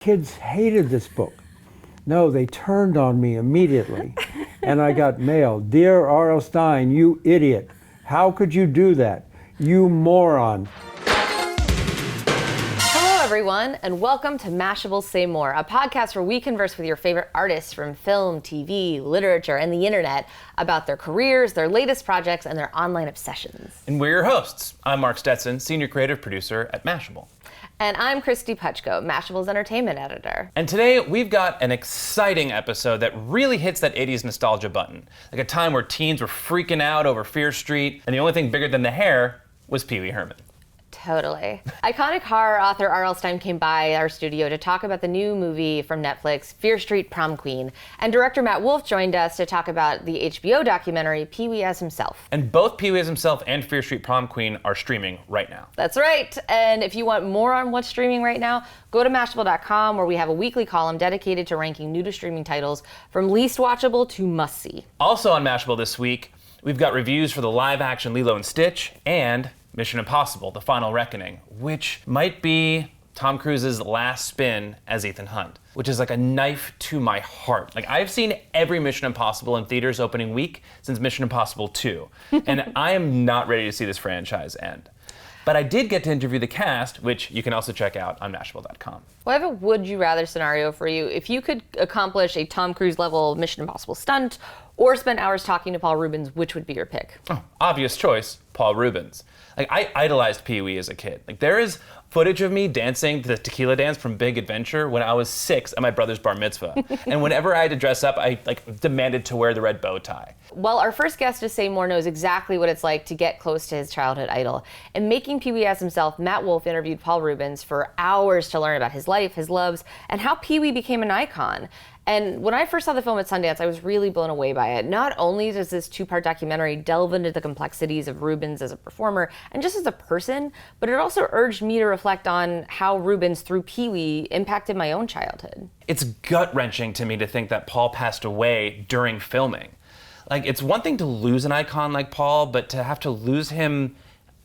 Kids hated this book. No, they turned on me immediately. And I got mail. Dear RL Stine, you idiot. How could you do that? You moron. Hello, everyone, and welcome to Mashable Say More, a podcast where we converse with your favorite artists from film, TV, literature, and the internet about their careers, their latest projects, and their online obsessions. And we're your hosts. I'm Mark Stetson, Senior Creative Producer at Mashable. And I'm Kristy Puchko, Mashable's Entertainment Editor. And today we've got an exciting episode that really hits that 80s nostalgia button. Like a time where teens were freaking out over Fear Street, and the only thing bigger than the hair was Pee Wee Herman. Totally. Iconic horror author RL Stine came by our studio to talk about the new movie from Netflix, Fear Street, Prom Queen. And director Matt Wolf joined us to talk about the HBO documentary, Pee Wee as Himself. And both Pee Wee as Himself and Fear Street Prom Queen are streaming right now. That's right. And if you want more on what's streaming right now, go to Mashable.com, where we have a weekly column dedicated to ranking new to streaming titles from least watchable to must-see. Also on Mashable this week, we've got reviews for the live-action Lilo and Stitch and Mission Impossible: The Final Reckoning, which might be Tom Cruise's last spin as Ethan Hunt, which is like a knife to my heart. Like, I've seen every Mission Impossible in theaters opening week since Mission Impossible 2, and I am not ready to see this franchise end. But I did get to interview the cast, which you can also check out on Mashable.com. Well, I have a would-you-rather scenario for you. If you could accomplish a Tom Cruise-level Mission Impossible stunt or spend hours talking to Paul Reuben, which would be your pick? Oh, obvious choice, Paul Reuben's. Like, I idolized Pee Wee as a kid. Like, there is footage of me dancing the tequila dance from Big Adventure when I was 6 at my brother's bar mitzvah. And whenever I had to dress up, I demanded to wear the red bow tie. Well, our first guest to Say More knows exactly what it's like to get close to his childhood idol. In Making Pee Wee as Himself, Matt Wolf interviewed Paul Reuben for hours to learn about his life, his loves, and how Pee Wee became an icon. And when I first saw the film at Sundance, I was really blown away by it. Not only does this two-part documentary delve into the complexities of Reuben as a performer and just as a person, but it also urged me to reflect on how Reuben's through Pee Wee impacted my own childhood. It's gut-wrenching to me to think that Paul passed away during filming. Like, it's one thing to lose an icon like Paul, but to have to lose him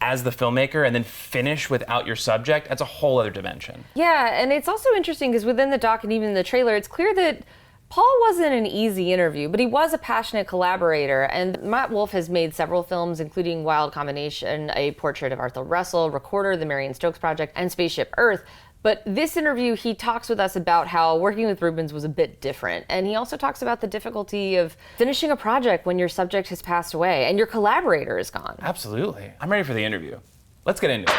as the filmmaker and then finish without your subject, that's a whole other dimension. Yeah, and it's also interesting because within the doc and even the trailer, it's clear that Paul wasn't an easy interview, but he was a passionate collaborator. And Matt Wolf has made several films, including Wild Combination, A Portrait of Arthur Russell, Recorder, The Marion Stokes Project, and Spaceship Earth. But this interview, he talks with us about how working with Reuben was a bit different. And he also talks about the difficulty of finishing a project when your subject has passed away and your collaborator is gone. Absolutely. I'm ready for the interview. Let's get into it.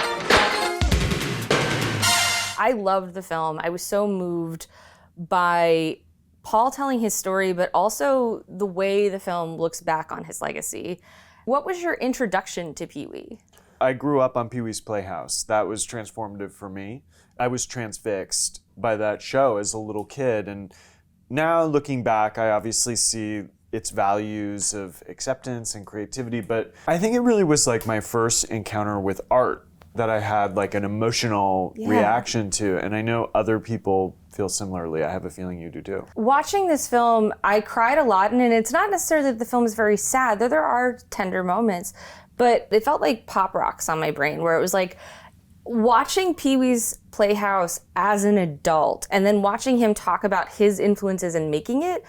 I loved the film. I was so moved by Paul telling his story, but also the way the film looks back on his legacy. What was your introduction to Pee Wee? I grew up on Pee Wee's Playhouse. That was transformative for me. I was transfixed by that show as a little kid, and now looking back, I obviously see its values of acceptance and creativity, but I think it really was like my first encounter with art that I had like an emotional reaction to, and I know other people feel similarly. I have a feeling you do too. Watching this film, I cried a lot, and it's not necessarily that the film is very sad, though there are tender moments, but it felt like pop rocks on my brain, where it was like watching Pee Wee's Playhouse as an adult and then watching him talk about his influences in making it,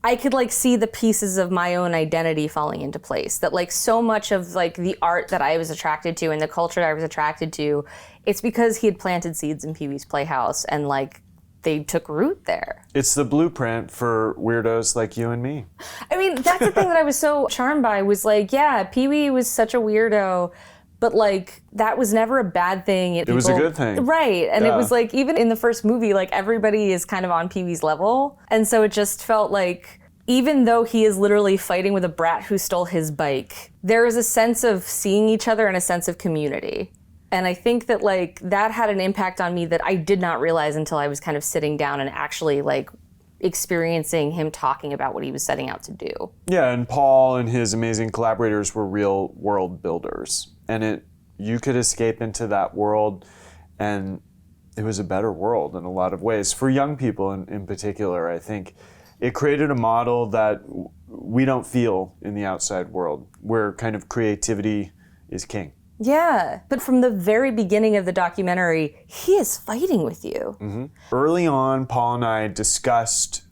I could like see the pieces of my own identity falling into place. That like so much of like the art that I was attracted to and the culture that I was attracted to, it's because he had planted seeds in Pee Wee's Playhouse and like they took root there. It's the blueprint for weirdos like you and me. I mean, that's the thing that I was so charmed by was like, yeah, Pee Wee was such a weirdo, but like that was never a bad thing. It was a good thing. Right. And Yeah. it was like, even in the first movie, like everybody is kind of on Pee Wee's level. And so it just felt like, even though he is literally fighting with a brat who stole his bike, there is a sense of seeing each other and a sense of community. And I think that like that had an impact on me that I did not realize until I was kind of sitting down and actually like experiencing him talking about what he was setting out to do. Yeah, and Paul and his amazing collaborators were real world builders. And you could escape into that world, and it was a better world in a lot of ways. For young people in particular, I think it created a model that we don't feel in the outside world, where kind of creativity is king. Yeah, but from the very beginning of the documentary, he is fighting with you. Early on, Paul and I discussed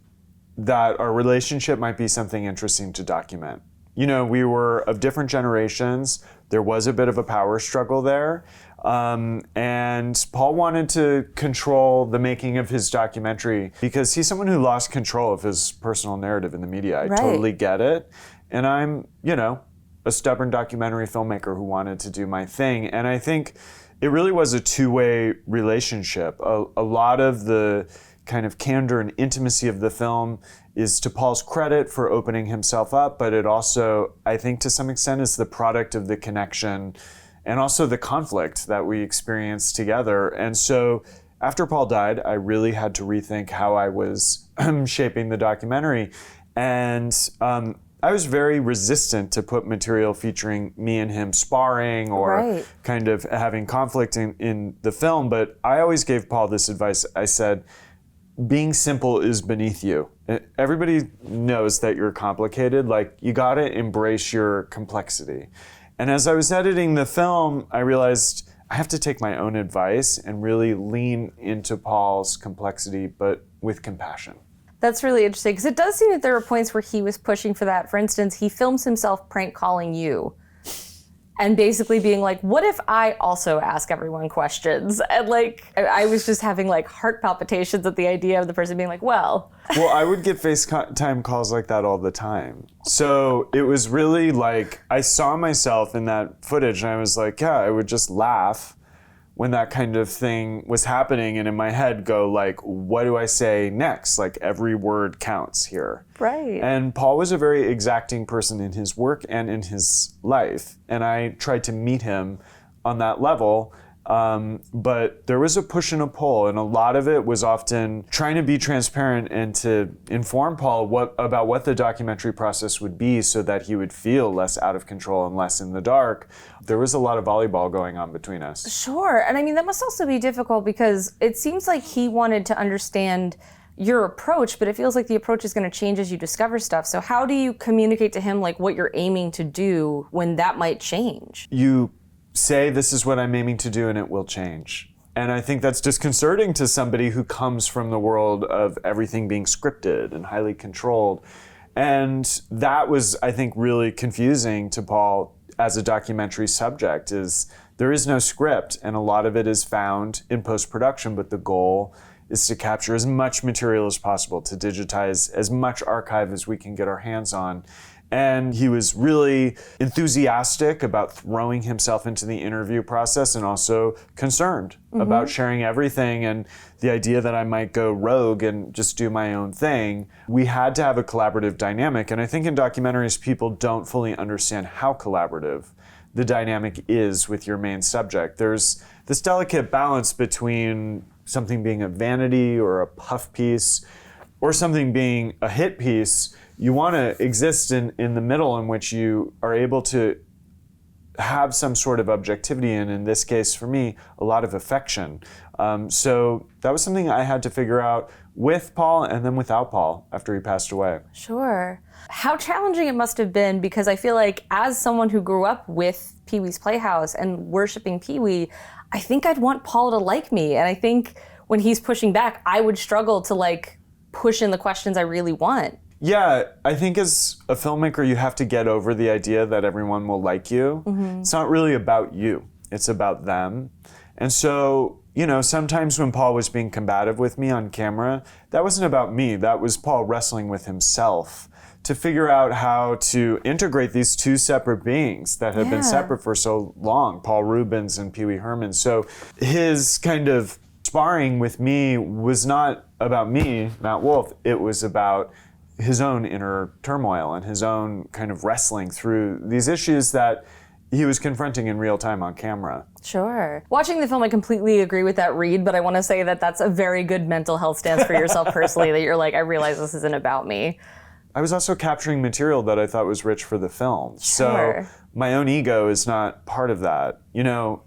that our relationship might be something interesting to document. You know, we were of different generations. There was a bit of a power struggle there. And Paul wanted to control the making of his documentary because he's someone who lost control of his personal narrative in the media. I totally get it. And I'm, you know, a stubborn documentary filmmaker who wanted to do my thing. And I think it really was a two-way relationship. A lot of the kind of candor and intimacy of the film is to Paul's credit for opening himself up, but it also, I think to some extent, is the product of the connection and also the conflict that we experienced together. And so after Paul died, I really had to rethink how I was shaping the documentary. And I was very resistant to put material featuring me and him sparring or kind of having conflict in the film. But I always gave Paul this advice. I said, being simple is beneath you. Everybody knows that you're complicated. Like, you gotta embrace your complexity. And as I was editing the film, I realized I have to take my own advice and really lean into Paul's complexity, but with compassion. That's really interesting, because it does seem that there were points where he was pushing for that. For instance, he films himself prank calling you and basically being like, what if I also ask everyone questions? And like, I was just having like heart palpitations at the idea of the person being like, well, I would get FaceTime calls like that all the time. So it was really like, I saw myself in that footage and I was like, yeah, I would just laugh when that kind of thing was happening, and in my head go like, what do I say next? Like, every word counts here. Right. And Paul was a very exacting person in his work and in his life, and I tried to meet him on that level. But there was a push and a pull, and a lot of it was often trying to be transparent and to inform Paul about what the documentary process would be so that he would feel less out of control and less in the dark. There was a lot of volleyball going on between us. Sure. And I mean, that must also be difficult because it seems like he wanted to understand your approach, but it feels like the approach is going to change as you discover stuff. So how do you communicate to him like what you're aiming to do when that might change? You say, this is what I'm aiming to do, and it will change. And I think that's disconcerting to somebody who comes from the world of everything being scripted and highly controlled. And that was, I think, really confusing to Paul as a documentary subject. Is there is no script, and a lot of it is found in post-production, but the goal is to capture as much material as possible, to digitize as much archive as we can get our hands on. And he was really enthusiastic about throwing himself into the interview process, and also concerned about sharing everything, and the idea that I might go rogue and just do my own thing. We had to have a collaborative dynamic, and I think in documentaries people don't fully understand how collaborative the dynamic is with your main subject. There's this delicate balance between something being a vanity or a puff piece or something being a hit piece. You want to exist in the middle, in which you are able to have some sort of objectivity, and in this case for me, a lot of affection. So that was something I had to figure out with Paul and then without Paul after he passed away. Sure. How challenging it must have been, because I feel like as someone who grew up with Pee-wee's Playhouse and worshiping Pee-wee, I think I'd want Paul to like me. And I think when he's pushing back, I would struggle to like push in the questions I really want. Yeah, I think as a filmmaker, you have to get over the idea that everyone will like you. It's not really about you, it's about them. And so, you know, sometimes when Paul was being combative with me on camera, that wasn't about me, that was Paul wrestling with himself to figure out how to integrate these two separate beings that have been separate for so long, Paul Reuben's and Pee Wee Herman. So his kind of sparring with me was not about me, Matt Wolf, it was about his own inner turmoil and his own kind of wrestling through these issues that he was confronting in real time on camera. Sure. Watching the film, I completely agree with that read, but I want to say that that's a very good mental health stance for yourself personally, that you're like, I realize this isn't about me. I was also capturing material that I thought was rich for the film. Sure. So my own ego is not part of that. You know,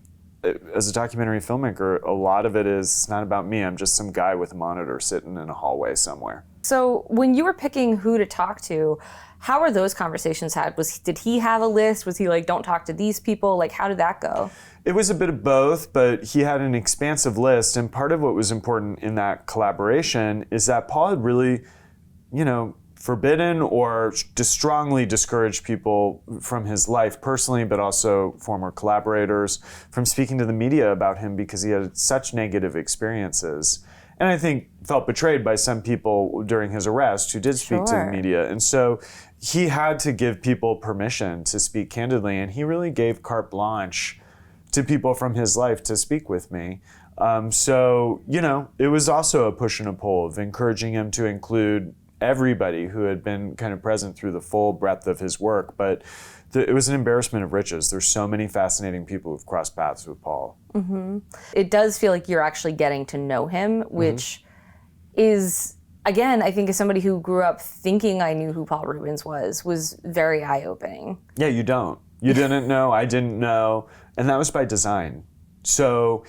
as a documentary filmmaker, a lot of it is not about me. I'm just some guy with a monitor sitting in a hallway somewhere. So when you were picking who to talk to, how were those conversations had? Did he have a list? Was he like, don't talk to these people? Like, how did that go? It was a bit of both, but he had an expansive list. And part of what was important in that collaboration is that Paul had really, forbidden or just strongly discouraged people from his life personally, but also former collaborators, from speaking to the media about him because he had such negative experiences. And I think felt betrayed by some people during his arrest who did speak to the media. And so he had to give people permission to speak candidly, and he really gave carte blanche to people from his life to speak with me. It was also a push and a pull of encouraging him to include everybody who had been kind of present through the full breadth of his work. But it was an embarrassment of riches. There's so many fascinating people who've crossed paths with Paul. Mm-hmm. It does feel like you're actually getting to know him, which is, again, I think as somebody who grew up thinking I knew who Paul Reuben was very eye-opening. Yeah, you don't. You didn't know, I didn't know, and that was by design. So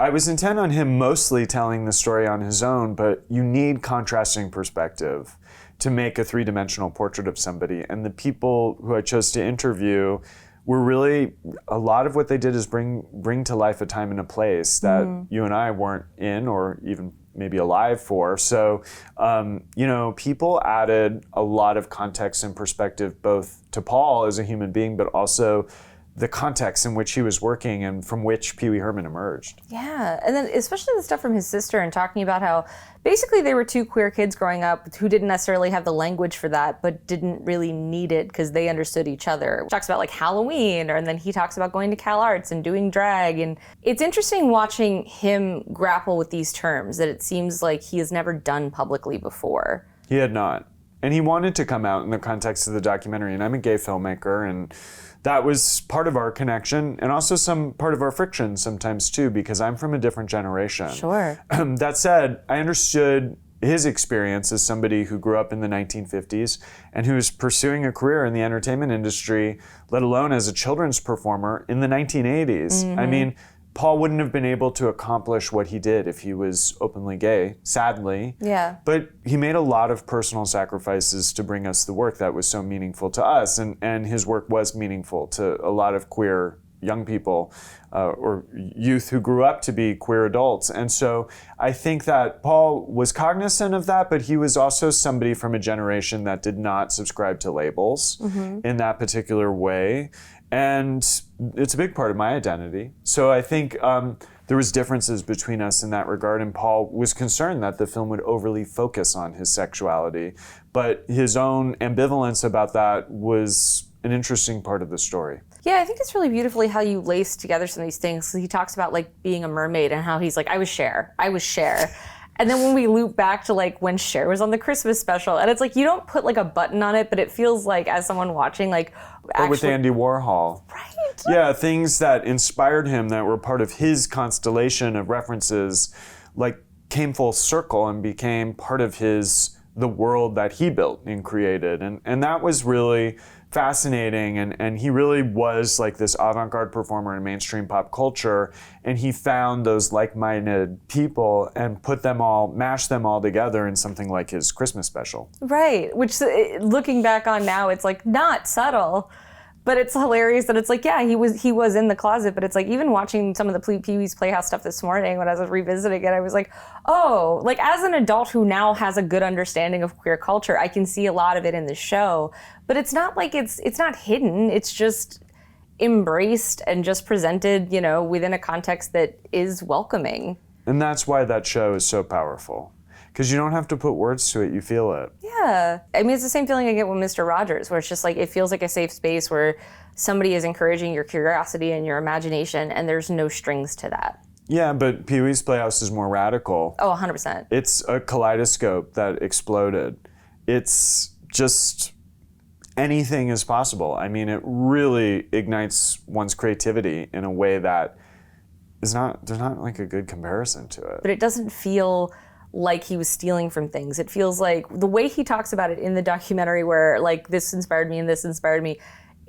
I was intent on him mostly telling the story on his own, but you need contrasting perspective to make a three-dimensional portrait of somebody. And the people who I chose to interview were really, a lot of what they did is bring to life a time and a place that you and I weren't in or even maybe alive for. So, people added a lot of context and perspective both to Paul as a human being, but also the context in which he was working and from which Pee Wee Herman emerged. Yeah, and then especially the stuff from his sister and talking about how basically they were two queer kids growing up who didn't necessarily have the language for that, but didn't really need it because they understood each other. He talks about like Halloween, and then he talks about going to Cal Arts and doing drag. And it's interesting watching him grapple with these terms that it seems like he has never done publicly before. He had not. And he wanted to come out in the context of the documentary, and I'm a gay filmmaker, and that was part of our connection and also some part of our friction sometimes too, because I'm from a different generation. Sure. That said, I understood his experience as somebody who grew up in the 1950s and who was pursuing a career in the entertainment industry, let alone as a children's performer in the 1980s. I mean, Paul wouldn't have been able to accomplish what he did if he was openly gay, sadly. Yeah. But he made a lot of personal sacrifices to bring us the work that was so meaningful to us. And his work was meaningful to a lot of queer young people or youth who grew up to be queer adults. And so I think that Paul was cognizant of that, but he was also somebody from a generation that did not subscribe to labels in that particular way. And it's a big part of my identity. So I think there was differences between us in that regard, and Paul was concerned that the film would overly focus on his sexuality. But his own ambivalence about that was an interesting part of the story. Yeah, I think it's really beautifully how you lace together some of these things. So he talks about like being a mermaid and how he's like, I was Cher. And then when we loop back to like when Cher was on the Christmas special, and it's like you don't put like a button on it, but it feels like as someone watching, like or with Andy Warhol. Right. Yeah, things that inspired him that were part of his constellation of references, like came full circle and became part of the world that he built and created. And that was really fascinating, and he really was like this avant-garde performer in mainstream pop culture, and he found those like-minded people and mashed them all together in something like his Christmas special. Right, which looking back on now, it's like not subtle, but it's hilarious that it's like, yeah, he was in the closet, but it's like even watching some of the Pee-wee's Playhouse stuff this morning when I was revisiting it, I was like, oh, like as an adult who now has a good understanding of queer culture, I can see a lot of it in the show, but it's not like it's not hidden, it's just embraced and just presented, within a context that is welcoming. And that's why that show is so powerful. Because you don't have to put words to it, you feel it. Yeah. I mean, it's the same feeling I get with Mr. Rogers, where it's just like, it feels like a safe space where somebody is encouraging your curiosity and your imagination, and there's no strings to that. Yeah, but Pee-wee's Playhouse is more radical. Oh, 100%. It's a kaleidoscope that exploded. It's just anything is possible. I mean, it really ignites one's creativity in a way that there's not like a good comparison to it. But it doesn't feel like he was stealing from things. It feels like the way he talks about it in the documentary where like this inspired me and this inspired me,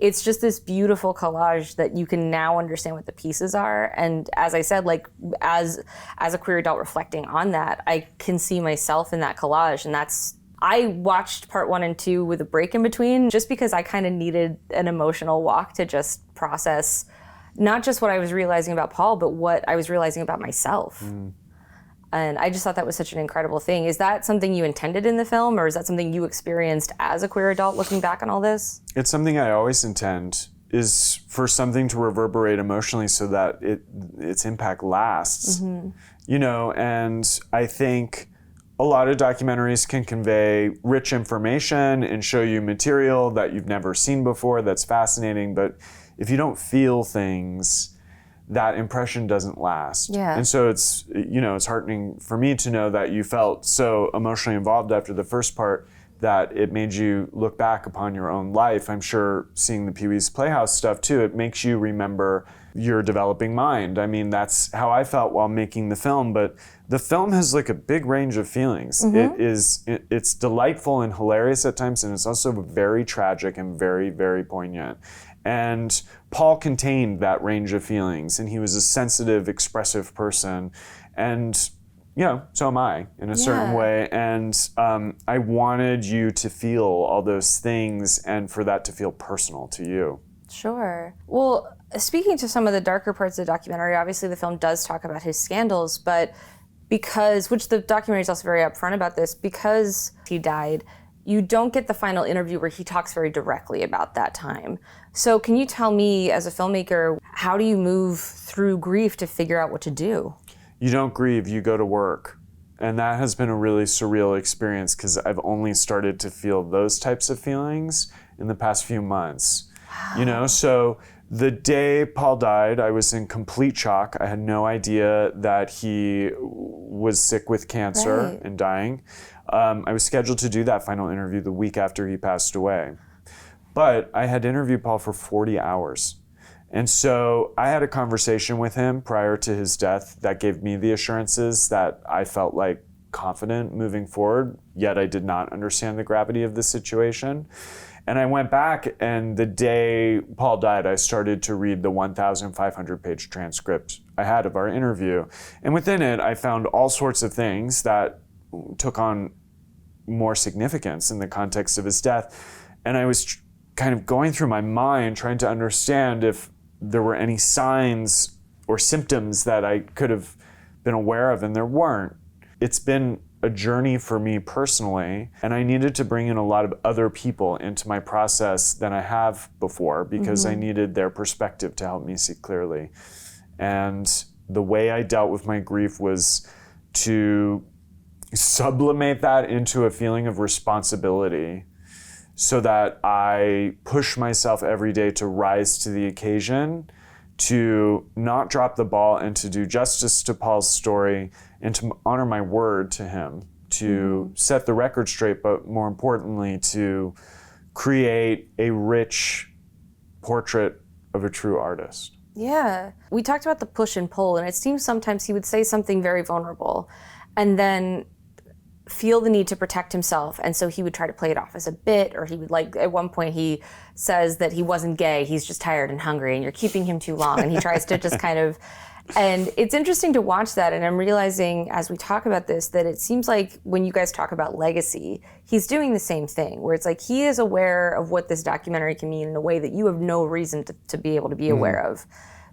it's just this beautiful collage that you can now understand what the pieces are. And as I said, like as a queer adult reflecting on that, I can see myself in that collage. And I watched part 1 and 2 with a break in between, just because I kind of needed an emotional walk to just process not just what I was realizing about Paul, but what I was realizing about myself. And I just thought that was such an incredible thing. Is that something you intended in the film, or is that something you experienced as a queer adult looking back on all this? It's something I always intend, is for something to reverberate emotionally so that its impact lasts. You know, and I think a lot of documentaries can convey rich information and show you material that you've never seen before that's fascinating, but if you don't feel things, that impression doesn't last. Yeah. And so it's, you know, it's heartening for me to know that you felt so emotionally involved after the first part that it made you look back upon your own life. I'm sure seeing the Pee-wee's Playhouse stuff too, it makes you remember your developing mind. I mean, that's how I felt while making the film, but the film has like a big range of feelings. It's delightful and hilarious at times, and it's also very tragic and very, very poignant. And Paul contained that range of feelings, and he was a sensitive, expressive person. And, you know, so am I in a certain way. And I wanted you to feel all those things and for that to feel personal to you. Sure. Well, speaking to some of the darker parts of the documentary, obviously the film does talk about his scandals, but which the documentary is also very upfront about this, because he died, you don't get the final interview where he talks very directly about that time. So can you tell me, as a filmmaker, how do you move through grief to figure out what to do? You don't grieve, you go to work. And that has been a really surreal experience because I've only started to feel those types of feelings in the past few months. Wow. You know, so the day Paul died, I was in complete shock. I had no idea that he was sick with cancer and dying. I was scheduled to do that final interview the week after he passed away. But I had interviewed Paul for 40 hours. And so I had a conversation with him prior to his death that gave me the assurances that I felt like confident moving forward, yet I did not understand the gravity of the situation. And I went back, and the day Paul died, I started to read the 1,500-page transcript I had of our interview. And within it, I found all sorts of things that took on more significance in the context of his death. And I was kind of going through my mind trying to understand if there were any signs or symptoms that I could have been aware of, and there weren't. It's been a journey for me personally, and I needed to bring in a lot of other people into my process than I have before because I needed their perspective to help me see clearly. And the way I dealt with my grief was to sublimate that into a feeling of responsibility so that I push myself every day to rise to the occasion, to not drop the ball, and to do justice to Paul's story and to honor my word to him, to set the record straight, but more importantly, to create a rich portrait of a true artist. Yeah. We talked about the push and pull, and it seems sometimes he would say something very vulnerable and then feel the need to protect himself, and so he would try to play it off as a bit, or he would, like, at one point he says that he wasn't gay, he's just tired and hungry and you're keeping him too long, and he tries to just kind of, and it's interesting to watch that, and I'm realizing as we talk about this that it seems like when you guys talk about legacy, he's doing the same thing, where it's like he is aware of what this documentary can mean in a way that you have no reason to be able to be aware of,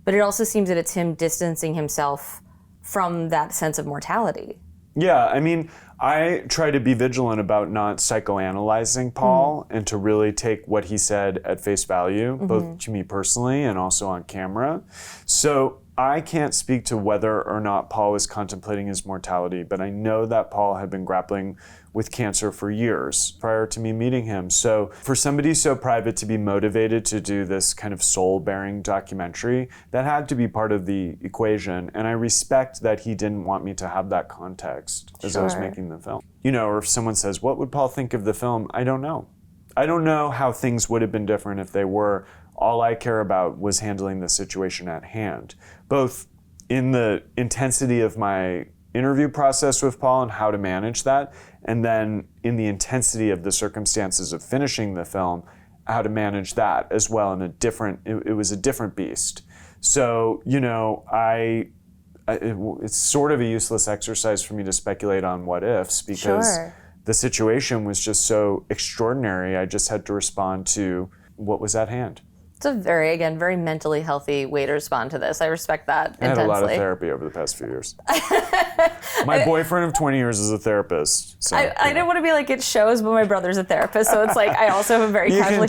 but it also seems that it's him distancing himself from that sense of mortality. Yeah, I mean, I try to be vigilant about not psychoanalyzing Paul and to really take what he said at face value, both to me personally and also on camera. So I can't speak to whether or not Paul was contemplating his mortality, but I know that Paul had been grappling with cancer for years prior to me meeting him. So for somebody so private to be motivated to do this kind of soul-bearing documentary, that had to be part of the equation. And I respect that he didn't want me to have that context as I was making the film. You know, or if someone says, what would Paul think of the film? I don't know. I don't know how things would have been different if they were. All I care about was handling the situation at hand, both in the intensity of my interview process with Paul and how to manage that, and then in the intensity of the circumstances of finishing the film how to manage that as well in it was a different beast. So, it's sort of a useless exercise for me to speculate on what ifs because the situation was just so extraordinary. I just had to respond to what was at hand. It's a very mentally healthy way to respond to this. I respect that intensely. I had a lot of therapy over the past few years. My boyfriend of 20 years is a therapist. So, I didn't want to be like, it shows, but my brother's a therapist, so it's like I also have a very casually...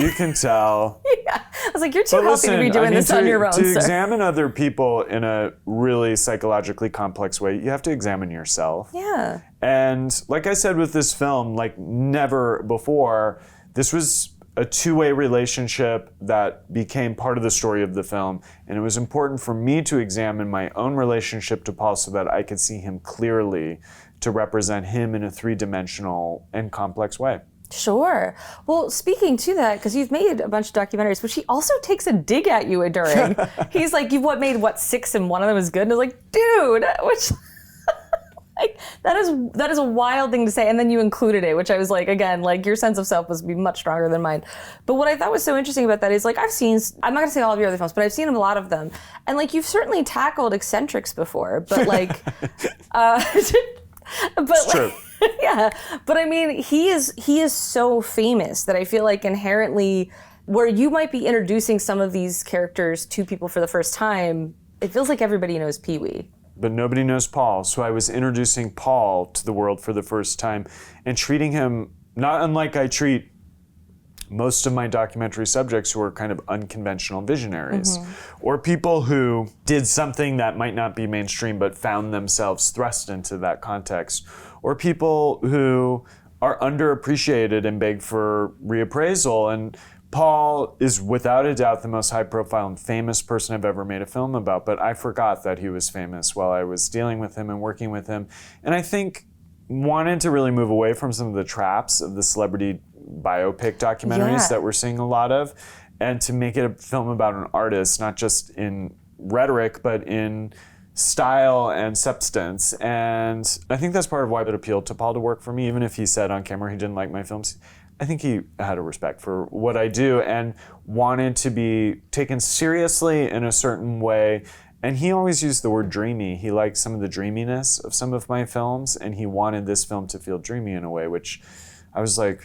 You can tell. Yeah. I was like, you're too healthy to be doing this on your own, To sir. examine other people in a really psychologically complex way, you have to examine yourself. Yeah. And like I said with this film, like never before, this was a two-way relationship that became part of the story of the film. And it was important for me to examine my own relationship to Paul so that I could see him clearly, to represent him in a three-dimensional and complex way. Sure. Well, speaking to that, because you've made a bunch of documentaries, which he also takes a dig at you during. He's like, you've made 6 and one of them is good? And I was like, dude, which... Like, that is a wild thing to say, and then you included it, which I was like, again, like your sense of self must be much stronger than mine. But what I thought was so interesting about that is like I'm not gonna say all of your other films, but I've seen a lot of them, and like you've certainly tackled eccentrics before, but like, It's true. Yeah, but I mean, he is so famous that I feel like inherently, where you might be introducing some of these characters to people for the first time, it feels like everybody knows Pee-wee. But nobody knows Paul. So I was introducing Paul to the world for the first time and treating him not unlike I treat most of my documentary subjects who are kind of unconventional visionaries, or people who did something that might not be mainstream but found themselves thrust into that context, or people who are underappreciated and beg for reappraisal. And Paul is without a doubt the most high-profile and famous person I've ever made a film about, but I forgot that he was famous while I was dealing with him and working with him. And I think wanted to really move away from some of the traps of the celebrity biopic documentaries that we're seeing a lot of, and to make it a film about an artist, not just in rhetoric, but in style and substance. And I think that's part of why it appealed to Paul to work for me, even if he said on camera he didn't like my films. I think he had a respect for what I do and wanted to be taken seriously in a certain way. And he always used the word dreamy. He liked some of the dreaminess of some of my films, and he wanted this film to feel dreamy in a way, which I was like,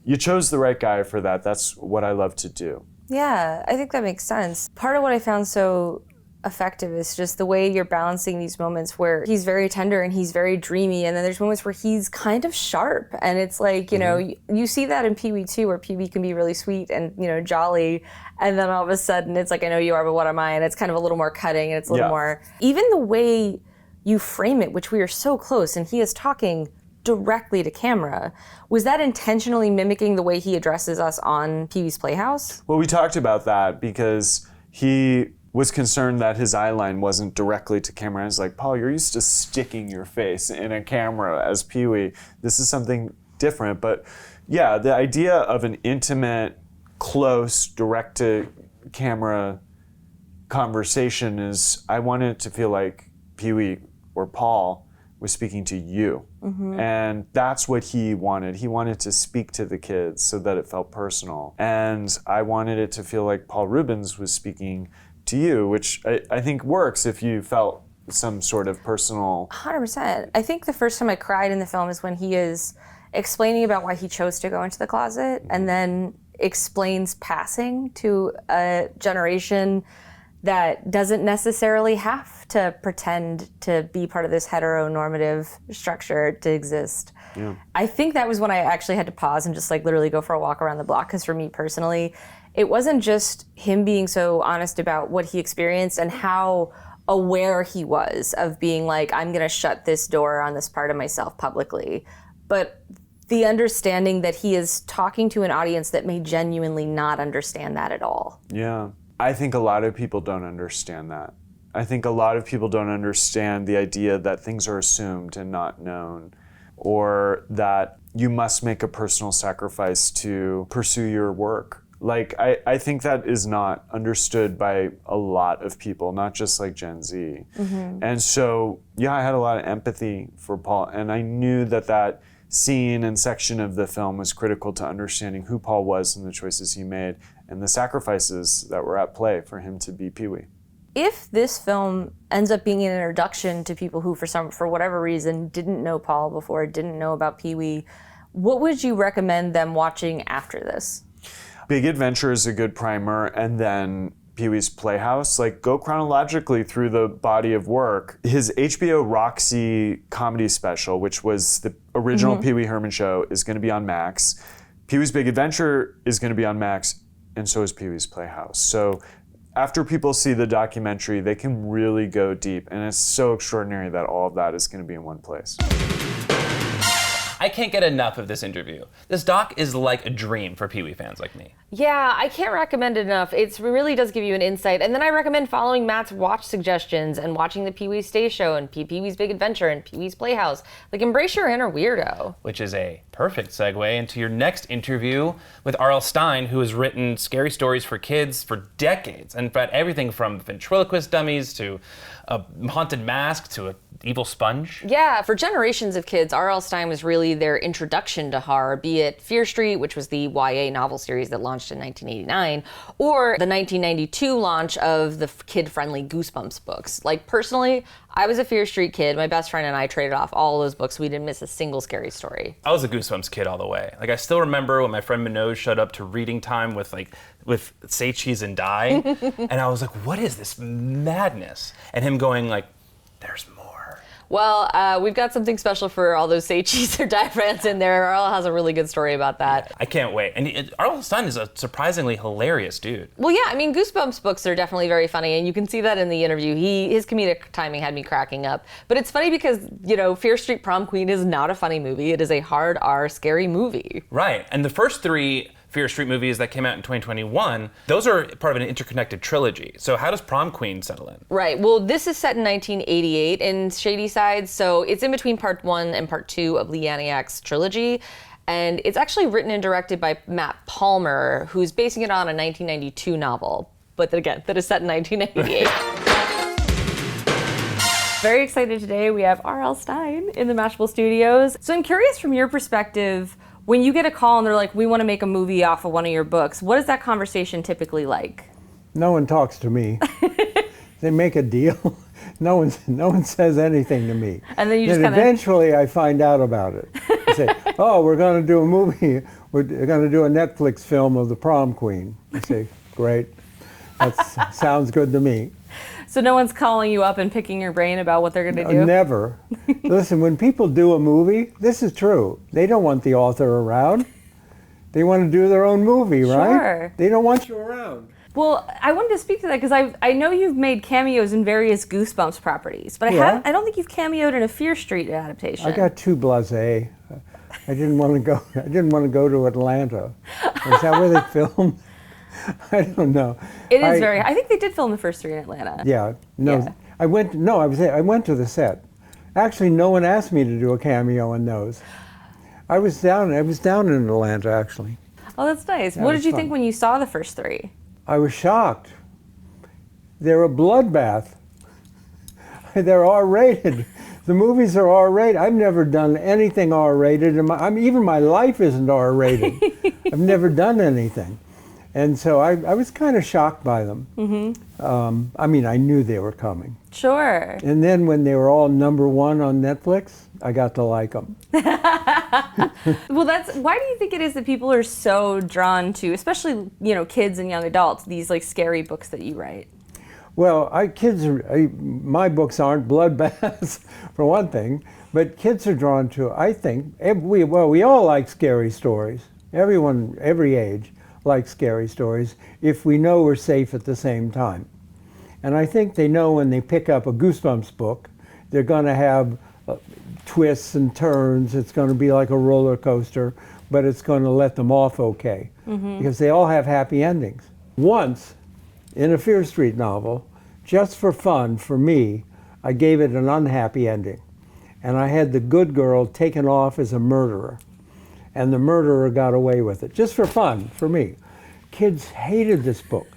you chose the right guy for that. That's what I love to do. Yeah, I think that makes sense. Part of what I found so effective is just the way you're balancing these moments where he's very tender and he's very dreamy, and then there's moments where he's kind of sharp, and it's like, you know, you see that in Pee-wee too, where Pee-wee can be really sweet and, you know, jolly, and then all of a sudden it's like, I know you are, but what am I? And it's kind of a little more cutting, and it's a little more, even the way you frame it, which we are so close, and he is talking directly to camera. Was that intentionally mimicking the way he addresses us on Pee-wee's Playhouse? Well, we talked about that because he was concerned that his eye line wasn't directly to camera. I was like, Paul, you're used to sticking your face in a camera as Pee-wee. This is something different. But yeah, the idea of an intimate, close, direct-to-camera conversation is, I wanted it to feel like Pee-wee or Paul was speaking to you. And that's what he wanted. He wanted to speak to the kids so that it felt personal. And I wanted it to feel like Paul Reuben was speaking to you, which I think works if you felt some sort of personal... 100%. I think the first time I cried in the film is when he is explaining about why he chose to go into the closet, and then explains passing to a generation that doesn't necessarily have to pretend to be part of this heteronormative structure to exist. Yeah. I think that was when I actually had to pause and just like literally go for a walk around the block, because for me personally, it wasn't just him being so honest about what he experienced and how aware he was of being like, I'm gonna shut this door on this part of myself publicly, but the understanding that he is talking to an audience that may genuinely not understand that at all. Yeah. I think a lot of people don't understand that. I think a lot of people don't understand the idea that things are assumed and not known, or that you must make a personal sacrifice to pursue your work. Like, I think that is not understood by a lot of people, not just like Gen Z. And so, yeah, I had a lot of empathy for Paul, and I knew that that scene and section of the film was critical to understanding who Paul was and the choices he made and the sacrifices that were at play for him to be Pee-wee. If this film ends up being an introduction to people who, for whatever reason, didn't know Paul before, didn't know about Pee-wee, what would you recommend them watching after this? Big Adventure is a good primer, and then Pee-wee's Playhouse. Like, go chronologically through the body of work. His HBO Roxy comedy special, which was the original Pee-wee Herman show, is going to be on Max. Pee-wee's Big Adventure is going to be on Max, and so is Pee-wee's Playhouse. So after people see the documentary, they can really go deep, and it's so extraordinary that all of that is going to be in one place. I can't get enough of this interview. This doc is like a dream for Pee-wee fans like me. Yeah, I can't recommend it enough. It really does give you an insight. And then I recommend following Matt's watch suggestions and watching the Pee-wee's Stay Show and Pee-wee's Big Adventure and Pee-wee's Playhouse. Like, embrace your inner weirdo. Which is a perfect segue into your next interview with RL Stine, who has written scary stories for kids for decades and read everything from ventriloquist dummies to a haunted mask to an evil sponge. Yeah, for generations of kids, R.L. Stine was really their introduction to horror, be it Fear Street, which was the YA novel series that launched in 1989, or the 1992 launch of the kid-friendly Goosebumps books. Like, personally, I was a Fear Street kid. My best friend and I traded off all those books. We didn't miss a single scary story. I was a Goosebumps kid all the way. Like, I still remember when my friend Minoj showed up to reading time with Say Cheese and Die, and I was like, what is this madness? And him going like, there's more. Well, we've got something special for all those Say Cheese or Die fans in there. R.L. has a really good story about that. I can't wait. And RL Stine is a surprisingly hilarious dude. Well, yeah, I mean, Goosebumps books are definitely very funny, and you can see that in the interview. His comedic timing had me cracking up. But it's funny because, Fear Street Prom Queen is not a funny movie. It is a hard R scary movie. Right. And the first three Fear Street movies that came out in 2021, those are part of an interconnected trilogy. So how does Prom Queen settle in? Right. Well, this is set in 1988 in Shady Side, so it's in between part 1 and part 2 of Lee Aniak's trilogy. And it's actually written and directed by Matt Palmer, who's basing it on a 1992 novel. But then again, that is set in 1988. Very excited today. We have RL Stine in the Mashable Studios. So I'm curious from your perspective, when you get a call and they're like, we want to make a movie off of one of your books, what is that conversation typically like? No one talks to me. They make a deal. No one says anything to me. And then you just kind of... eventually I find out about it. They say, oh, we're going to do a movie. We're going to do a Netflix film of the Prom Queen. I say, great. That sounds good to me. So no one's calling you up and picking your brain about what they're going to do? Never. Listen, when people do a movie, this is true. They don't want the author around. They want to do their own movie, right? Sure. They don't want you around. Well, I wanted to speak to that because I know you've made cameos in various Goosebumps properties, but I don't think you've cameoed in a Fear Street adaptation. I got too blasé. I didn't want to go. I didn't want to go to Atlanta. Is that where they filmed? I don't know. It is I think they did film the first 3 in Atlanta. Yeah. No. Yeah. I went to the set. Actually, no one asked me to do a cameo in those. I was down in Atlanta, actually. Oh, that's nice. That What was did you fun. think when you saw the first 3? I was shocked. They're a bloodbath. They're R-rated. The movies are R-rated. I've never done anything R-rated. Even my life isn't R-rated. I've never done anything. And so I was kind of shocked by them. Mm-hmm. I knew they were coming. Sure. And then when they were all #1 on Netflix, I got to like them. Well, why do you think it is that people are so drawn to, especially, kids and young adults, these like scary books that you write? Well, my books aren't bloodbaths, for one thing, but kids are drawn to, I think, we all like scary stories. Everyone, every age, likes scary stories if we know we're safe at the same time. And I think they know when they pick up a Goosebumps book, they're going to have twists and turns. It's going to be like a roller coaster, but it's going to let them off okay, because they all have happy endings. Once, in a Fear Street novel, just for fun, for me, I gave it an unhappy ending. And I had the good girl taken off as a murderer. And the murderer got away with it, just for fun, for me. Kids hated this book.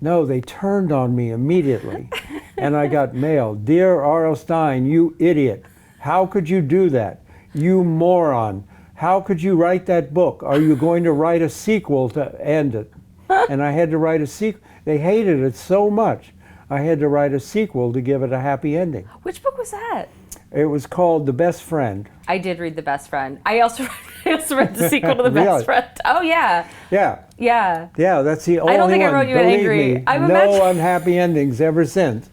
No, they turned on me immediately. And I got mail, "Dear R.L. Stine, you idiot. How could you do that? You moron. How could you write that book? Are you going to write a sequel to end it? And I had to write a sequel. They hated it so much. I had to write a sequel to give it a happy ending. Which book was that? It was called The Best Friend. I did read The Best Friend. I also read the sequel to The Really? Best Friend. Oh, yeah. Yeah. Yeah. Yeah, that's the only one. I don't think I wrote you an Believe angry. me, I'm no imagine- unhappy endings ever since.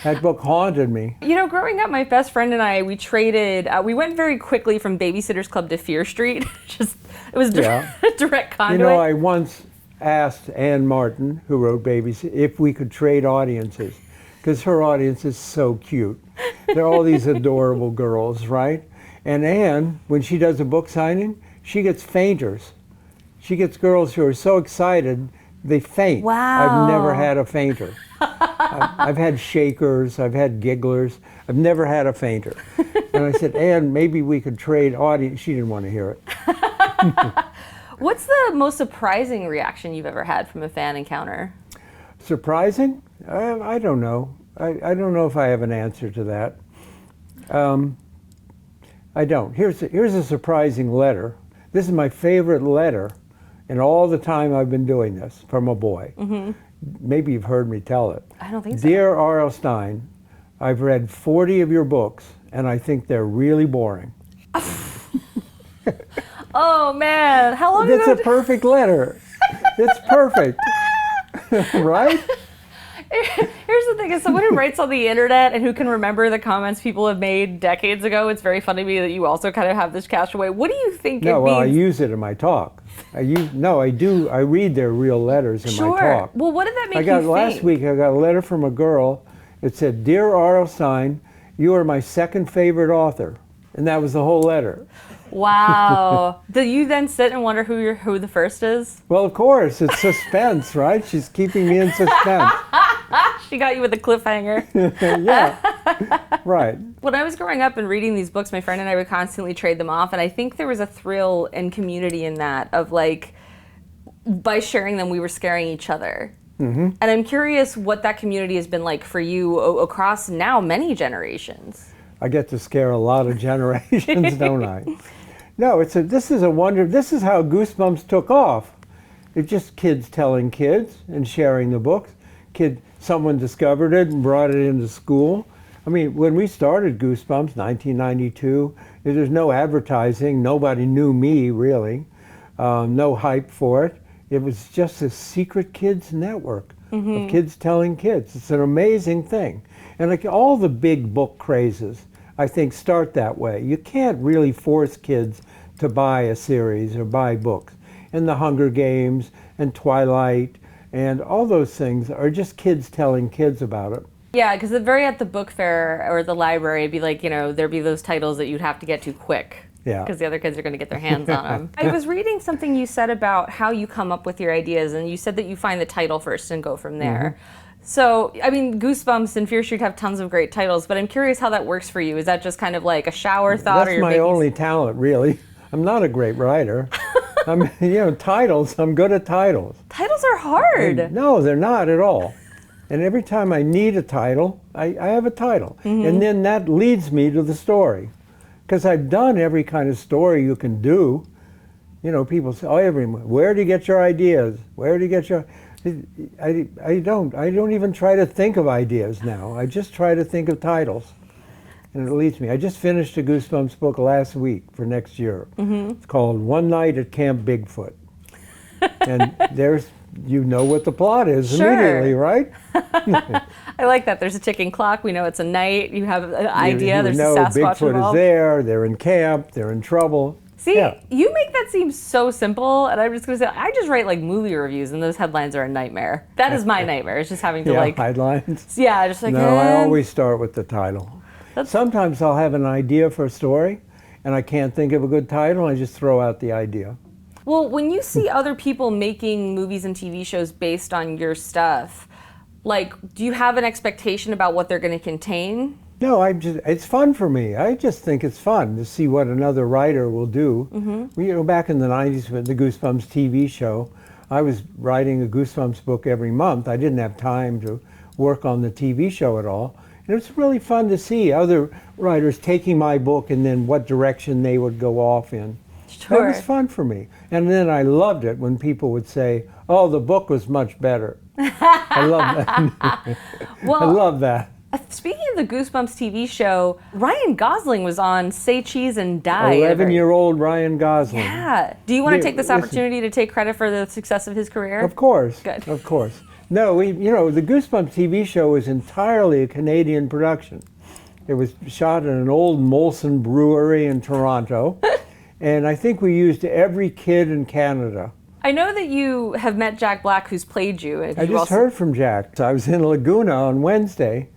That book haunted me. You know, growing up, my best friend and I, we traded, we went very quickly from Babysitter's Club to Fear Street. It was Yeah. direct conduit. You know, I once asked Ann Martin, who wrote Babies, if we could trade audiences, because her audience is so cute. They're all these adorable girls, right? And Ann, when she does a book signing, she gets fainters. She gets girls who are so excited, they faint. Wow. I've never had a fainter. I've had shakers, I've had gigglers, I've never had a fainter. And I said, Ann, maybe we could trade audience. She didn't want to hear it. What's the most surprising reaction you've ever had from a fan encounter? Surprising? I don't know. I don't know if I have an answer to that. I don't. Here's a surprising letter. This is my favorite letter in all the time I've been doing this from a boy. Mm-hmm. Maybe you've heard me tell it. I don't think so. Dear RL Stine, I've read 40 of your books and I think they're really boring. Oh, man. How long That's ago? a perfect letter. It's perfect. Right? Here's the thing, as someone who writes on the internet and who can remember the comments people have made decades ago, it's very funny to me that you also kind of have this cast away. What do you think No, it well, I means? use it in my talk. I do. I read their real letters in my Sure. talk. Well, what did that make I got you last think? week. I got a letter from a girl. It said, "Dear R.L. Stine, you are my second favorite author," and that was the whole letter. Wow. Do you then sit and wonder who the first is? Well, of course, it's suspense, right? She's keeping me in suspense. She got you with a cliffhanger. Yeah, right. When I was growing up and reading these books, my friend and I would constantly trade them off, and I think there was a thrill and community in that of like, by sharing them, we were scaring each other. Mm-hmm. And I'm curious what that community has been like for you across now many generations. I get to scare a lot of generations, don't I? No, this is a wonder. This is how Goosebumps took off. It's just kids telling kids and sharing the books. Someone discovered it and brought it into school. I mean, when we started Goosebumps, 1992, there's no advertising. Nobody knew me, really. No hype for it. It was just a secret kids network of kids telling kids. It's an amazing thing. And like all the big book crazes, I think, start that way. You can't really force kids to buy a series or buy books. And the Hunger Games and Twilight and all those things are just kids telling kids about it. Yeah, because at the book fair or the library, it'd be like, there'd be those titles that you'd have to get to quick. Yeah. Because the other kids are going to get their hands on them. I was reading something you said about how you come up with your ideas, and you said that you find the title first and go from there. Mm-hmm. So, I mean, Goosebumps and Fear Street have tons of great titles, but I'm curious how that works for you. Is that just kind of like a shower thought? That's or you're my making... only talent, really. I'm not a great writer. Titles, I'm good at titles. Titles are hard. No, they're not at all. And every time I need a title, I have a title. Mm-hmm. And then that leads me to the story. Because I've done every kind of story you can do. People say, where do you get your ideas? Where do you get your... I don't even try to think of ideas now. I just try to think of titles. And it leads me. I just finished a Goosebumps book last week for next year. Mm-hmm. It's called One Night at Camp Bigfoot. And you know what the plot is Sure. immediately, right? I like that. There's a ticking clock. We know it's a night. You have an idea. There's a Sasquatch Bigfoot involved. is there. They're in camp. They're in trouble. See, Yeah. you make that seem so simple, and I'm just going to say, I just write like movie reviews, and those headlines are a nightmare. That is my nightmare. It's just having to headlines. just like. No, I always start with the title. Sometimes I'll have an idea for a story, and I can't think of a good title, and I just throw out the idea. Well, when you see other people making movies and TV shows based on your stuff, like, do you have an expectation about what they're going to contain? No, it's fun for me. I just think it's fun to see what another writer will do. Mm-hmm. Back in the 90s with the Goosebumps TV show, I was writing a Goosebumps book every month. I didn't have time to work on the TV show at all. And it's really fun to see other writers taking my book and then what direction they would go off in. Sure. That was fun for me. And then I loved it when people would say, oh, the book was much better. I love that. Well, I love that. Speaking of the Goosebumps TV show, Ryan Gosling was on Say Cheese and Die. 11-year-old Ryan Gosling. Yeah. Do you want to Yeah, take this listen. opportunity to take credit for the success of his career? Of course. Good. Of course. No, the Goosebumps TV show was entirely a Canadian production. It was shot in an old Molson brewery in Toronto. And I think we used every kid in Canada. I know that you have met Jack Black, who's played you. And I you just also... heard from Jack. I was in Laguna on Wednesday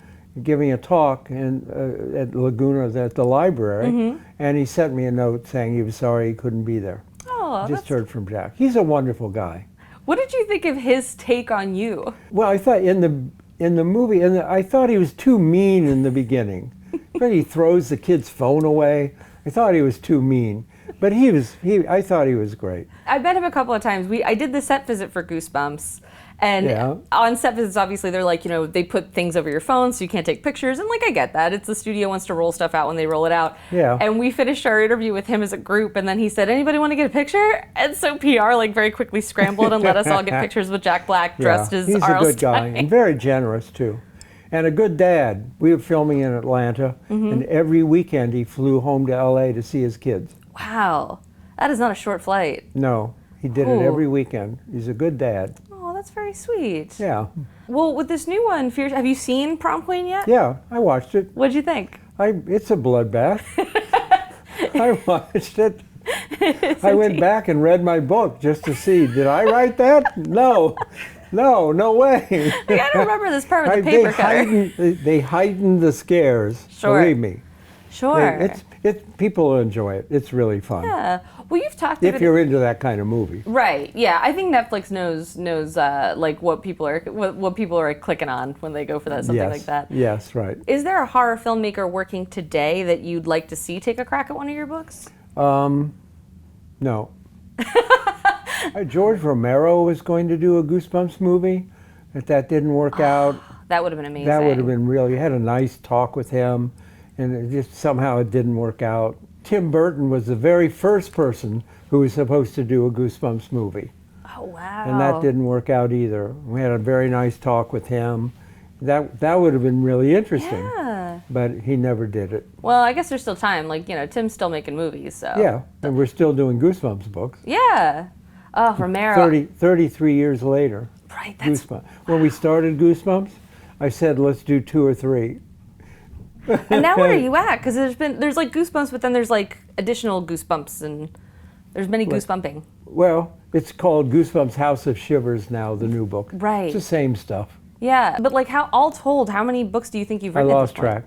giving a talk at Laguna at the library, and he sent me a note saying he was sorry he couldn't be there. Oh, Just heard from Jack. He's a wonderful guy. What did you think of his take on you? Well, I thought in the movie, I thought he was too mean in the beginning. But he throws the kid's phone away. I thought he was too mean. But I thought he was great. I met him a couple of times. I did the set visit for Goosebumps. And Yeah. on set visits, obviously, they're like, they put things over your phone so you can't take pictures. And I get that. It's the studio wants to roll stuff out when they roll it out. Yeah. And we finished our interview with him as a group. And then he said, anybody want to get a picture? And so PR very quickly scrambled and let us all get pictures with Jack Black dressed as He's RL a good guy Stine. and very generous too. And a good dad. We were filming in Atlanta, and every weekend he flew home to LA to see his kids. Wow. That is not a short flight. No, he did Cool. it every weekend. He's a good dad. Oh, that's very sweet. Yeah. Well, with this new one, have you seen Prom Queen yet? Yeah, I watched it. What'd you think? It's a bloodbath. I watched it. I went back and read my book just to see, did I write that? No way. I gotta remember this part with the paper cutter. They heightened the scares. Sure. Believe me. Sure. People will enjoy it. It's really fun. Yeah. Well, you've talked If about you're into that kind of movie. Right. Yeah. I think Netflix knows what people are clicking on when they go for that something like that. Yes, right. Is there a horror filmmaker working today that you'd like to see take a crack at one of your books? No. George Romero was going to do a Goosebumps movie. If that didn't work out, That would have been amazing. that would have been really. Had a nice talk with him, and it didn't work out. Tim Burton was the very first person who was supposed to do a Goosebumps movie, Oh wow. and that didn't work out either. We had a very nice talk with him. That would have been really interesting. Yeah. But he never did it. Well, I guess there's still time. Tim's still making movies, so. Yeah, and we're still doing Goosebumps books. Yeah. Oh, Romero. 33 years later. Right. That's. Goosebumps. When we started Goosebumps, I said, let's do 2 or 3. And now where are you at? Because there's Goosebumps, but then there's additional Goosebumps, and there's many Goosebumping. Well, it's called Goosebumps House of Shivers now, the new book. Right. It's the same stuff. Yeah, but all told, how many books do you think you've I written? lost track.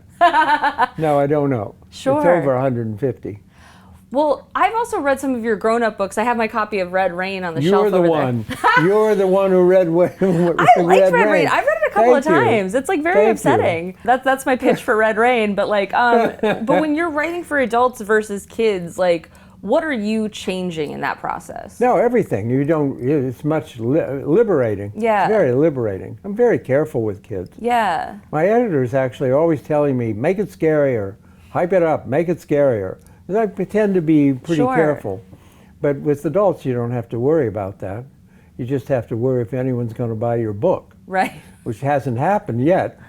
No, I don't know. Sure. It's over 150. Well, I've also read some of your grown-up books. I have my copy of Red Rain on the shelf You're the over one. You're the one who read I liked Red Rain. I've read it a couple of Thank you. times. It's very Thank upsetting. That's my pitch for Red Rain. But but when you're writing for adults versus kids, what are you changing in that process? No, everything. It's much liberating. Yeah. It's very liberating. I'm very careful with kids. Yeah. My editors actually are always telling me, make it scarier, hype it up, make it scarier. And I pretend to be pretty Sure. careful. But with adults, you don't have to worry about that. You just have to worry if anyone's going to buy your book, Right. which hasn't happened yet.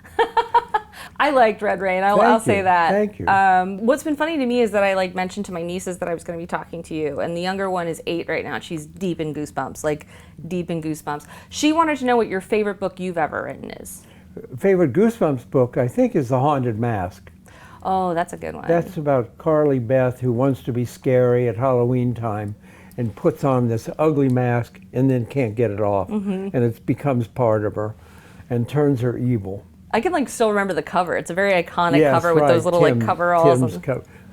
I liked Red Rain. I'll Thank say you. that. Thank you. What's been funny to me is that I mentioned to my nieces that I was going to be talking to you, and the younger one is 8 right now. She's deep in Goosebumps, deep in Goosebumps. She wanted to know what your favorite book you've ever written is. Favorite Goosebumps book, I think, is The Haunted Mask. Oh, that's a good one. That's about Carly Beth, who wants to be scary at Halloween time and puts on this ugly mask and then can't get it off. And it becomes part of her and turns her evil. I can still remember the cover. It's a very iconic Yes, cover with right. those little coveralls.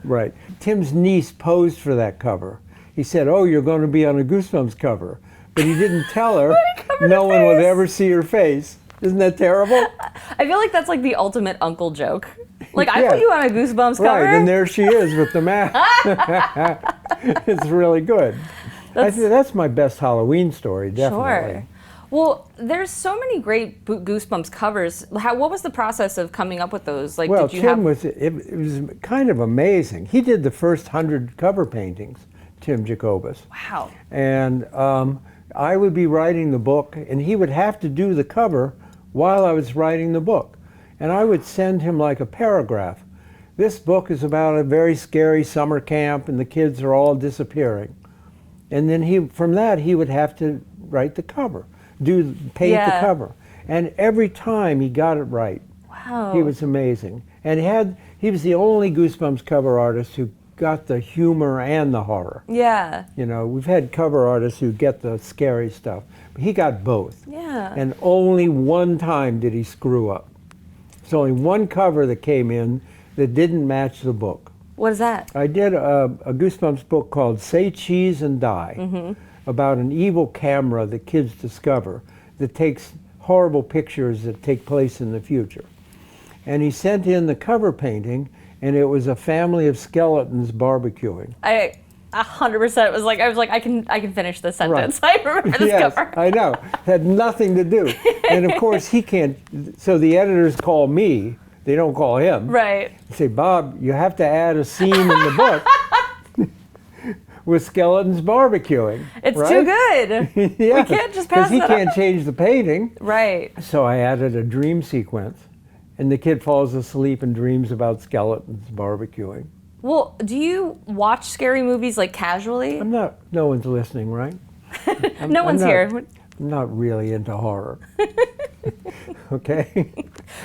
Right. Tim's niece posed for that cover. He said, "Oh, you're going to be on a Goosebumps cover," but he didn't tell her. No one would ever see her face. Isn't that terrible? I feel like that's the ultimate uncle joke. I Yeah. put you on a Goosebumps cover. Right, and there she is with the mask. It's really good. That's my best Halloween story, definitely. Sure. Well, there's so many great Goosebumps covers. What was the process of coming up with those? Like, Well, did you Tim have... it was kind of amazing. He did the first 100 cover paintings, Tim Jacobus. Wow. And I would be writing the book, and he would have to do the cover while I was writing the book. And I would send him like a paragraph. This book is about a very scary summer camp, and the kids are all disappearing. And then from that, he would have to write the cover, paint the cover. And every time he got it right. Wow. He was amazing. And he was the only Goosebumps cover artist who got the humor and the horror. Yeah. You know, we've had cover artists who get the scary stuff. But he got both. Yeah. And only one time did he screw up. There's only one cover that came in that didn't match the book. What is that? I did a Goosebumps book called Say Cheese and Die, about an evil camera that kids discover that takes horrible pictures that take place in the future. And he sent in the cover painting, and it was a family of skeletons barbecuing. 100% was like, I was like, I can finish this sentence. Right. I remember this Yes, cover. I know. Had nothing to do. And of course he can't, so the editors call me, they don't call him. Right. They say, Bob, you have to add a scene in the book with skeletons barbecuing. It's right? too good. Yeah, We can't just pass because he that can't up. change the painting. Right. So I added a dream sequence, and the kid falls asleep and dreams about skeletons barbecuing. Well, do you watch scary movies like casually? No one's listening, right? No one's here. I'm not really into horror. Okay.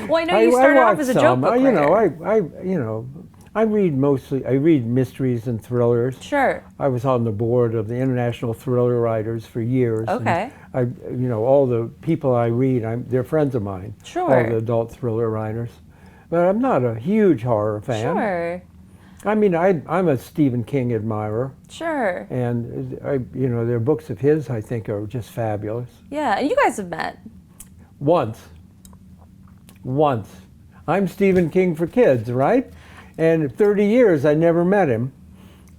Well, I know you started off watch as a joke some. book writer. I read mysteries and thrillers. Sure. I was on the board of the International Thriller Writers for years. Okay. And all the people I read, they're friends of mine. Sure. All the adult thriller writers. But I'm not a huge horror fan. Sure. I mean, I'm a Stephen King admirer. Sure. And, their books of his, I think, are just fabulous. Yeah, and you guys have met. Once. I'm Stephen King for kids, right? And 30 years, I never met him.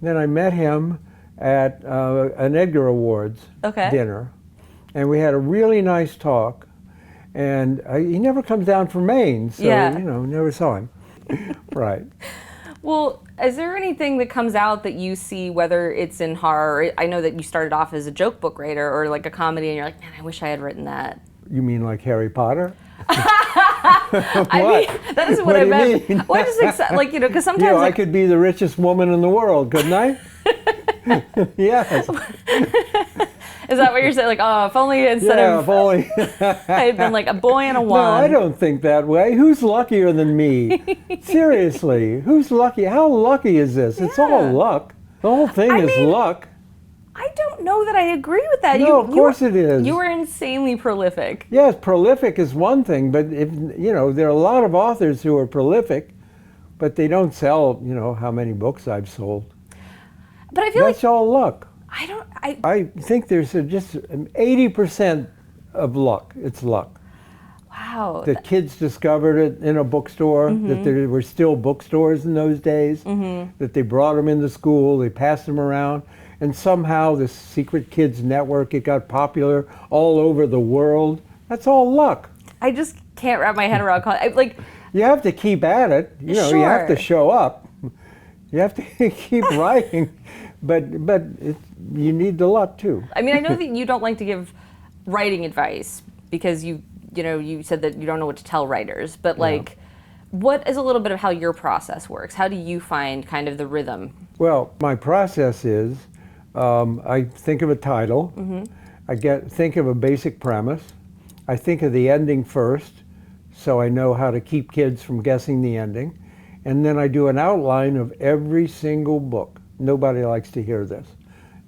Then I met him at an Edgar Awards dinner. And we had a really nice talk. And he never comes down from Maine, so, never saw him. Right. Well, is there anything that comes out that you see, whether it's in horror? I know that you started off as a joke book writer or like a comedy, and you're like, man, I wish I had written that. You mean like Harry Potter? I mean, that is what I meant. Mean? Well, I just think, because sometimes I could be the richest woman in the world, couldn't I? Yes. Is that what you're saying? Like, oh, if only instead of if only. I had been like a boy and a wand. No, I don't think that way. Who's luckier than me? Seriously, who's lucky? How lucky is this? It's all luck. The whole thing is luck. I don't know that I agree with that. No, of course it is. You were insanely prolific. Yes, prolific is one thing, but if there are a lot of authors who are prolific, but they don't sell, how many books I've sold. But I feel that's all luck. I think there's just 80% of luck. It's luck. Wow. The kids discovered it in a bookstore, that there were still bookstores in those days, that they brought them into school, they passed them around, and somehow the Secret Kids Network, it got popular all over the world. That's all luck. I just can't wrap my head around you have to keep at it. You have to show up. You have to keep writing, but you need the luck too. I mean, I know that you don't like to give writing advice because you said that you don't know what to tell writers, but what is a little bit of how your process works? How do you find kind of the rhythm? Well, my process is I think of a title, think of a basic premise, I think of the ending first, so I know how to keep kids from guessing the ending. And then I do an outline of every single book. Nobody likes to hear this.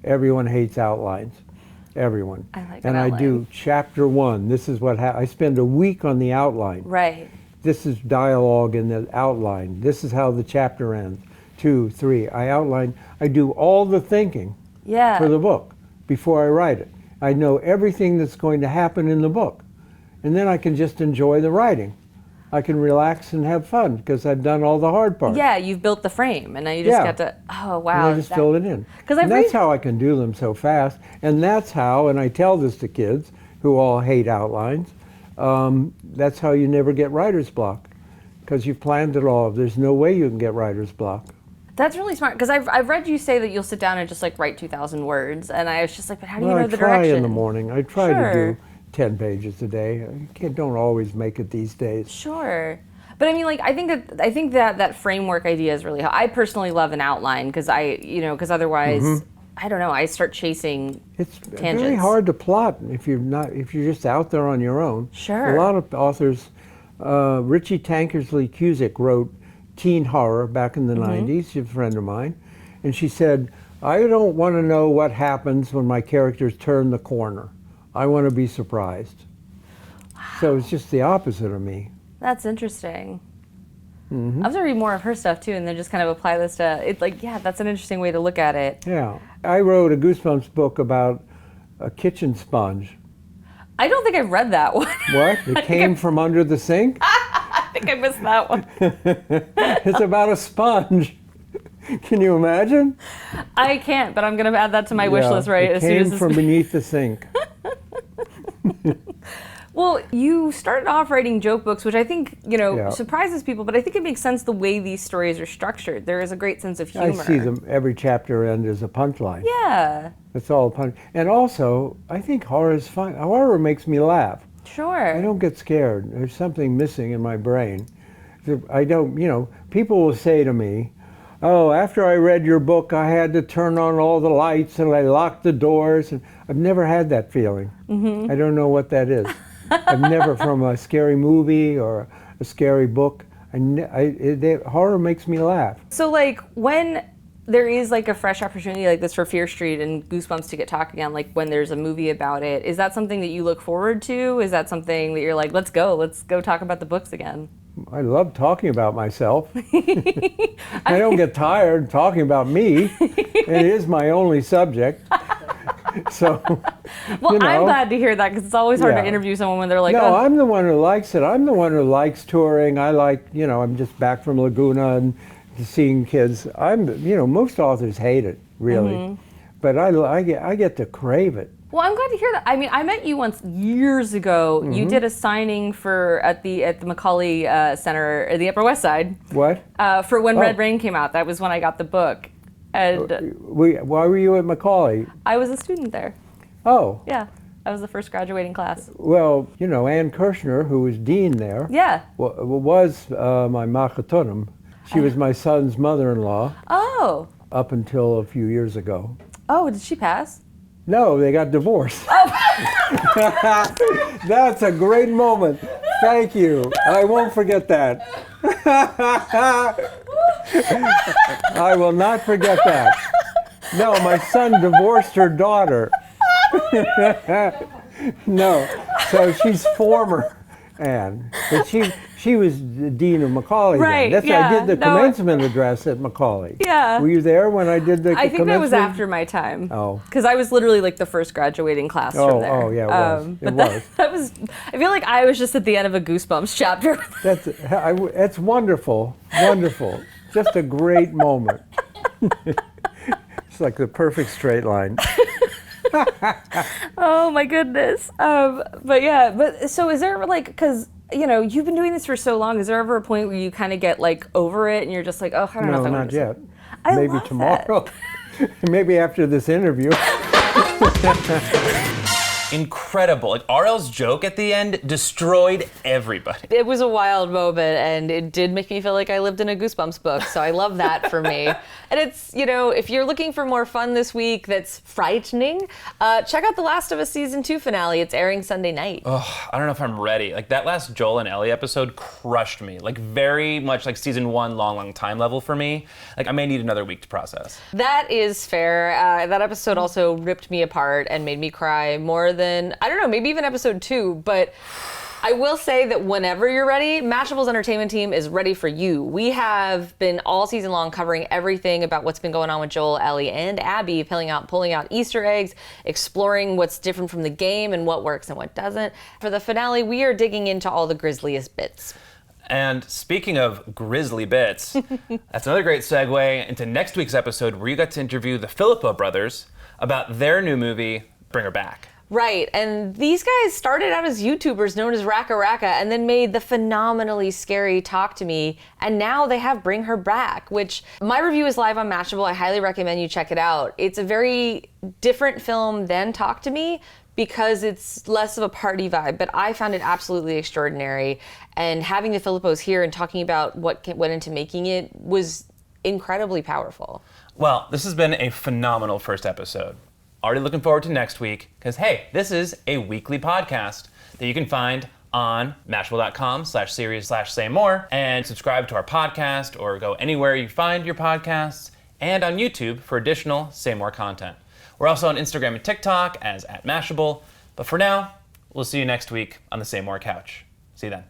Everyone hates outlines. Everyone. I like and I do chapter 1. This is what I spend a week on the outline. Right. This is dialogue in the outline. This is how the chapter ends. 2, 3. I do all the thinking for the book before I write it. I know everything that's going to happen in the book. And then I can just enjoy the writing. I can relax and have fun because I've done all the hard part. Yeah, you've built the frame, and now you just got to, oh, wow. And I just fill it in. And that's how I can do them so fast. And that's how, and I tell this to kids, who all hate outlines. That's how you never get writer's block, because you've planned it all. There's no way you can get writer's block. That's really smart, because I've read you say that you'll sit down and just like write 2,000 words, and I was just like, but how do you know the direction? I try in the morning. I try to Sure. do 10 pages a day. Don't always make it these days. Sure. But I mean, like, I think that framework idea is really. I personally love an outline because because otherwise, I don't know, I start chasing It's tangents. very hard to plot if you're just out there on your own. Sure. A lot of authors, Richie Tankersley Cusick wrote teen horror back in the 90s. She's a friend of mine, and she said, "I don't want to know what happens when my characters turn the corner. I want to be surprised." So it's just the opposite of me. That's interesting. I was gonna read more of her stuff too, and then just kind of apply this to it. Like, yeah, that's an interesting way to look at it. Yeah. I wrote a Goosebumps book about a kitchen sponge. I don't think I've read that one. What? It came from under the sink? I think I missed that one. It's about a sponge. Can you imagine? I can't, but I'm gonna add that to my wish list right it as soon came as this. from beneath the sink. Well, you started off writing joke books, which I think, Yeah. surprises people, but I think it makes sense the way these stories are structured. There is a great sense of humor. I see them, every chapter end as a punchline. Yeah, It's all punch. And also, I think horror is fun. Horror makes me laugh. sure. I don't get scared. There's something missing in my brain. I don't, people will say to me, "Oh, after I read your book, I had to turn on all the lights and I locked the doors." And I've never had that feeling. I don't know what that is. I've never, from a scary movie or a scary book, horror makes me laugh. So, like, when there is like a fresh opportunity like this for Fear Street and Goosebumps to get talk again, like when there's a movie about it, is that something that you look forward to? Is that something that you're like, let's go talk about the books again? I love talking about myself. I don't get tired talking about me. It is my only subject. So, Well, I'm glad to hear that, because it's always hard to Yeah. interview someone when they're like, no, oh. I'm the one who likes it. I'm the one who likes touring. I like, I'm just back from Laguna and seeing kids. Most authors hate it, really. But I get to crave it. Well, I'm glad to hear that. I mean, I met you once years ago. You did a signing at the Macaulay Center at the Upper West Side. What? For when Red Rain came out. That was when I got the book. And Why were you at Macaulay? I was a student there. Oh, Yeah. I was the first graduating class. well, Ann Kirshner, who was dean there, Yeah. was my machatonim. She was my son's mother-in-law Oh. up until a few years ago. Oh, did she pass? No, they got divorced. That's a great moment. Thank you. I won't forget that. I will not forget that. No, my son divorced her daughter. No, so she's former Anne, but she was the dean of Macaulay. Right, Then. yeah, I did the no. commencement address at Macaulay. Yeah. Were you there when I did the I think that was commencement? after my time. Oh. Because I was literally like the first graduating class from there. Oh, yeah, it was. But It was. That was. I feel like I was just at the end of a Goosebumps chapter. That's wonderful, wonderful. Just a great moment. It's like the perfect straight line. Oh my goodness. But yeah. But so is there like, because you've been doing this for so long. Is there ever a point where you kind of get like over it and you're just like, oh, I don't know No, if I want not to. yet. I Maybe love tomorrow. Maybe after this interview. Incredible. Like RL's joke at the end destroyed everybody. It was a wild moment, and it did make me feel like I lived in a Goosebumps book, so I love that for me. And it's, if you're looking for more fun this week that's frightening, check out the Last of Us Season 2 finale. It's airing Sunday night. I don't know if I'm ready. Like that last Joel and Ellie episode crushed me. Like very much like season 1 long time level for me. Like I may need another week to process. That is fair. That episode also ripped me apart and made me cry more than, I don't know, maybe even episode 2, but I will say that whenever you're ready, Mashable's entertainment team is ready for you. We have been all season long covering everything about what's been going on with Joel, Ellie, and Abby, pulling out Easter eggs, exploring what's different from the game and what works and what doesn't. For the finale, we are digging into all the grisliest bits. And speaking of grisly bits, that's another great segue into next week's episode where you got to interview the Philippo brothers about their new movie, Bring Her Back. Right, and these guys started out as YouTubers known as Raka Raka and then made the phenomenally scary Talk to Me, and now they have Bring Her Back, which my review is live on Mashable. I highly recommend you check it out. It's a very different film than Talk to Me because it's less of a party vibe, but I found it absolutely extraordinary, and having the Philippos here and talking about what went into making it was incredibly powerful. Well, this has been a phenomenal first episode. Already looking forward to next week, because hey, this is a weekly podcast that you can find on mashable.com/series/say more and subscribe to our podcast or go anywhere you find your podcasts, and on YouTube for additional Say More content. We're also on Instagram and TikTok as @Mashable, but for now, we'll see you next week on the Say More couch. See you then.